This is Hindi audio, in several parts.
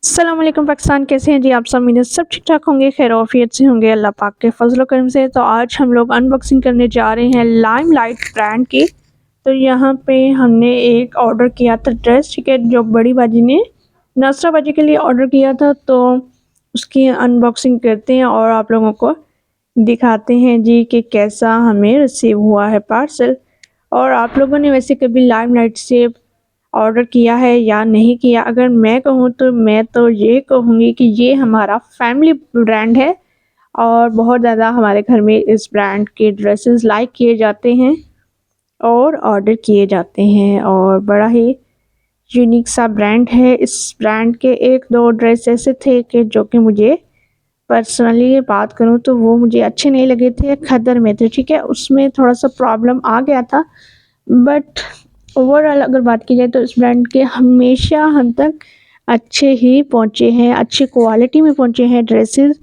अस्सलाम वालेकुम पाकिस्तान, कैसे हैं जी आप सब। उम्मीद है सब ठीक ठाक होंगे, खैर आफियत से होंगे अल्लाह पाक के फजल व करम से। तो आज हम लोग अनबॉक्सिंग करने जा रहे हैं लाइमलाइट ब्रांड की। तो यहाँ पे हमने एक ऑर्डर किया था ड्रेस, ठीक है, जो बड़ी बाजी ने नासरा बाजी के लिए ऑर्डर किया था। तो उसकी अनबॉक्सिंग करते हैं और आप लोगों को दिखाते हैं जी कि कैसा हमें रिसीव हुआ है पार्सल। और आप लोगों ने वैसे कभी लाइमलाइट से ऑर्डर किया है या नहीं किया। अगर मैं कहूँ तो मैं तो ये कहूँगी कि ये हमारा फैमिली ब्रांड है और बहुत ज़्यादा हमारे घर में इस ब्रांड के ड्रेसेस लाइक किए जाते हैं और ऑर्डर किए जाते हैं। और बड़ा ही यूनिक सा ब्रांड है। इस ब्रांड के एक दो ड्रेस ऐसे थे कि जो कि मुझे पर्सनली बात करूँ तो वो मुझे अच्छे नहीं लगे थे, खदर में थे, ठीक है, उसमें थोड़ा सा प्रॉब्लम आ गया था। बट ओवरऑल अगर बात की जाए तो इस ब्रांड के हमेशा हम तक अच्छे ही पहुँचे हैं, अच्छी क्वालिटी में पहुँचे हैं ड्रेसेस।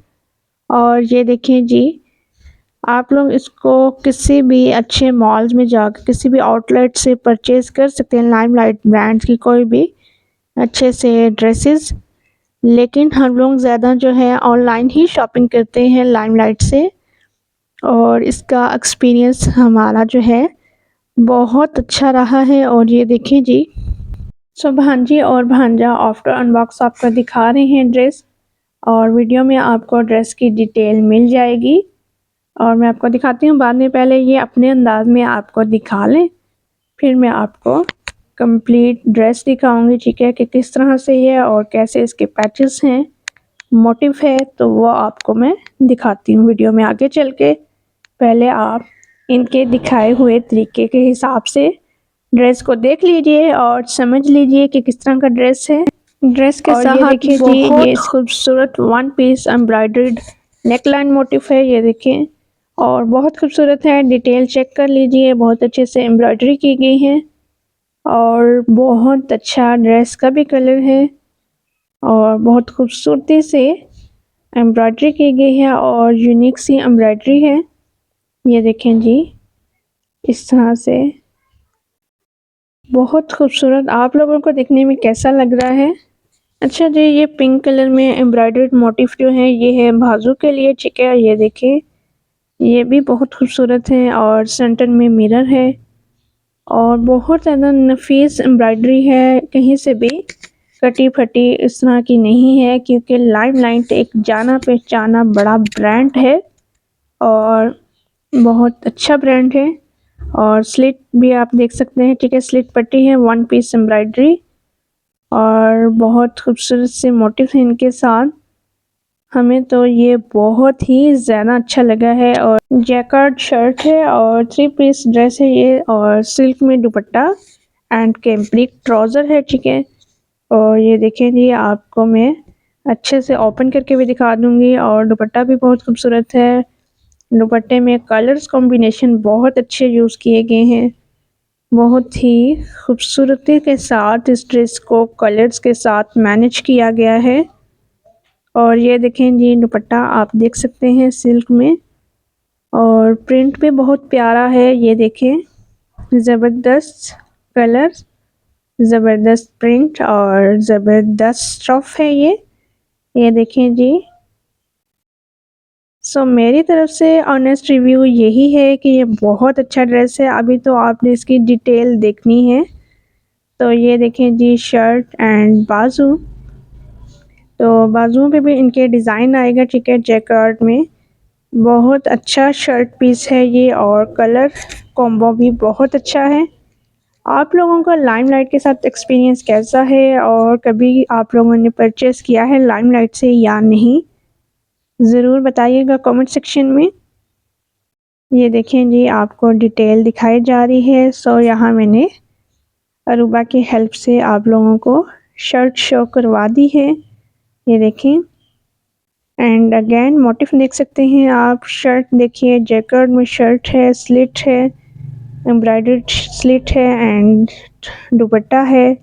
और ये देखें जी, आप लोग इसको किसी भी अच्छे मॉल्स में जाकर किसी भी आउटलेट से परचेज़ कर सकते हैं, लाइमलाइट ब्रांड की कोई भी अच्छे से ड्रेसेस। लेकिन हम लोग ज़्यादा जो है ऑनलाइन ही शॉपिंग करते हैं लाइमलाइट से, और इसका एक्सपीरियंस हमारा जो है बहुत अच्छा रहा है। और ये देखें जी, सो भांजी और भांजा आफ्टर अनबॉक्स आपको दिखा रहे हैं ड्रेस, और वीडियो में आपको ड्रेस की डिटेल मिल जाएगी और मैं आपको दिखाती हूँ बाद में। पहले ये अपने अंदाज में आपको दिखा लें, फिर मैं आपको कंप्लीट ड्रेस दिखाऊंगी, ठीक है, कि किस तरह से ये और कैसे इसके पैचेस हैं, मोटिव है, तो वो आपको मैं दिखाती हूँ वीडियो में आगे चल के। पहले आप इनके दिखाए हुए तरीके के हिसाब से ड्रेस को देख लीजिए और समझ लीजिए कि किस तरह का ड्रेस है। ड्रेस के साथ ये देखिए जी, ये खूबसूरत one piece embroidered neckline motif है, ये देखें, और बहुत खूबसूरत है। डिटेल चेक कर लीजिए, बहुत अच्छे से एम्ब्रॉयडरी की गई है और बहुत अच्छा ड्रेस का भी कलर है और बहुत खूबसूरती से एम्ब्रॉयडरी की गई है और यूनिक सी एम्ब्रॉयडरी है। ये देखें जी, इस तरह से बहुत खूबसूरत। आप लोगों को देखने में कैसा लग रहा है? अच्छा जी, ये पिंक कलर में एम्ब्रॉयडर्ड मोटिफ जो है ये है बाजू के लिए, ठीक है, ये देखिए, ये भी बहुत खूबसूरत है और सेंटर में मिरर है और बहुत ज़्यादा नफीस एम्ब्रॉयडरी है, कहीं से भी कटी फटी इस तरह की नहीं है, क्योंकि लाइमलाइट एक जाना पहचाना बड़ा ब्रांड है और बहुत अच्छा ब्रांड है। और स्लिट भी आप देख सकते हैं, ठीक है, स्लिट पट्टी है, वन पीस एम्ब्रॉयडरी और बहुत खूबसूरत से मोटिव है इनके साथ। हमें तो ये बहुत ही ज़्यादा अच्छा लगा है। और जैकार्ड शर्ट है और 3 पीस ड्रेस है ये, और सिल्क में दुपट्टा एंड कैम्ब्रिक ट्राउज़र है, ठीक है। और ये देखें जी, आपको मैं अच्छे से ओपन करके भी दिखा दूँगी और दुपट्टा भी बहुत खूबसूरत है। दुपट्टे में कलर्स कॉम्बिनेशन बहुत अच्छे यूज़ किए गए हैं, बहुत ही खूबसूरती के साथ इस ड्रेस को कलर्स के साथ मैनेज किया गया है। और ये देखें जी, दुपट्टा आप देख सकते हैं सिल्क में और प्रिंट भी बहुत प्यारा है। ये देखें, ज़बरदस्त कलर, ज़बरदस्त प्रिंट और ज़बरदस्त स्टफ़ है ये देखें जी। सो मेरी तरफ से ऑनेस्ट रिव्यू यही है कि ये बहुत अच्छा ड्रेस है। अभी तो आपने इसकी डिटेल देखनी है। तो ये देखें जी, शर्ट एंड बाजू, तो बाजुओं पे भी इनके डिज़ाइन आएगा, ठीक है, जैकार्ड में। बहुत अच्छा शर्ट पीस है ये और कलर कॉम्बो भी बहुत अच्छा है। आप लोगों का लाइमलाइट के साथ एक्सपीरियंस कैसा है और कभी आप लोगों ने परचेज़ किया है लाइमलाइट से या नहीं, ज़रूर बताइएगा कमेंट सेक्शन में। ये देखें जी, आपको डिटेल दिखाई जा रही है। सो यहाँ मैंने अरूबा की हेल्प से आप लोगों को शर्ट शो करवा दी है, ये देखें। एंड अगेन मोटिफ देख सकते हैं आप, शर्ट देखिए, जैकेट में शर्ट है, स्लिट है, एम्ब्रॉयडर्ड स्लिट है एंड दुपट्टा है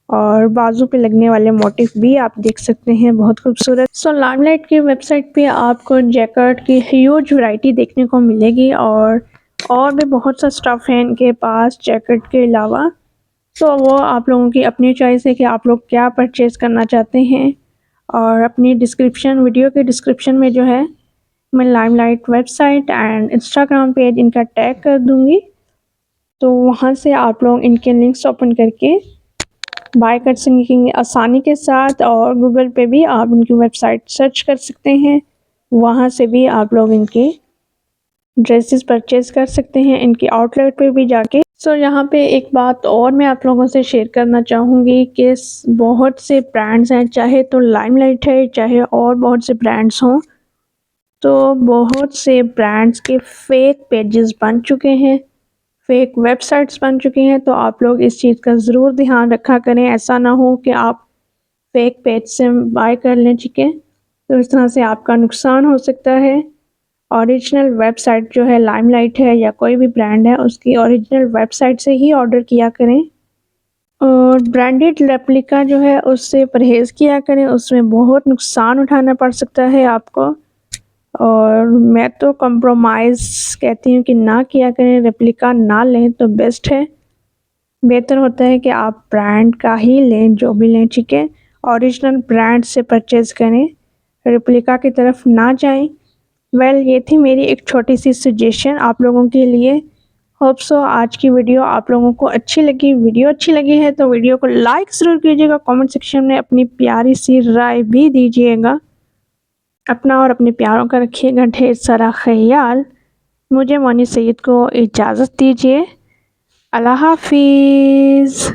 और बाजू पे लगने वाले मोटिफ भी आप देख सकते हैं, बहुत खूबसूरत। सो लाइमलाइट की वेबसाइट पे आपको जैकेट की ह्यूज वैरायटी देखने को मिलेगी और भी बहुत सा स्टफ़ है इनके पास जैकेट के अलावा। तो वो आप लोगों की अपनी चॉइस है कि आप लोग क्या परचेज़ करना चाहते हैं। और अपनी डिस्क्रिप्शन वीडियो के डिस्क्रिप्शन में जो है मैं limelight website and Instagram page इनका टैग कर दूँगी, तो वहाँ से आप लोग इनके लिंक्स ओपन करके बाय कर सकेंगे आसानी के साथ। और गूगल पे भी आप इनकी वेबसाइट सर्च कर सकते हैं, वहाँ से भी आप लोग इनके ड्रेसेस परचेज़ कर सकते हैं इनकी आउटलेट पे भी जाके। सो यहाँ पे एक बात और मैं आप लोगों से शेयर करना चाहूँगी कि बहुत से ब्रांड्स हैं, चाहे तो लाइमलाइट है चाहे और बहुत से ब्रांड्स हों, तो बहुत से ब्रांड्स के फेक पेजेस बन चुके हैं, फेक वेबसाइट्स बन चुकी हैं। तो आप लोग इस चीज़ का ज़रूर ध्यान रखा करें, ऐसा ना हो कि आप फेक पेज से बाय कर लें, ठीक है। तो इस तरह से आपका नुकसान हो सकता है। ओरिजिनल वेबसाइट जो है लाइमलाइट है या कोई भी ब्रांड है, उसकी ओरिजिनल वेबसाइट से ही ऑर्डर किया करें। और ब्रांडेड रेप्लिका जो है उससे परहेज़ किया करें, उसमें बहुत नुकसान उठाना पड़ सकता है आपको। और मैं तो कंप्रोमाइज़ कहती हूँ कि ना किया करें, रेप्लिका ना लें तो बेस्ट है। बेहतर होता है कि आप ब्रांड का ही लें, जो भी लें, ठीक है। ओरिजिनल ब्रांड से परचेज़ करें, रेप्लिका की तरफ ना जाएं। ये थी मेरी एक छोटी सी सजेशन आप लोगों के लिए। होप सो आज की वीडियो आप लोगों को अच्छी लगी। वीडियो अच्छी लगी है तो वीडियो को लाइक ज़रूर कीजिएगा, कमेंट सेक्शन में अपनी प्यारी सी राय भी दीजिएगा। अपना और अपने प्यारों का रखिएगा ढेर सारा ख्याल। मुझे मोनी सईद को इजाज़त दीजिए। अल्लाह हाफिज़।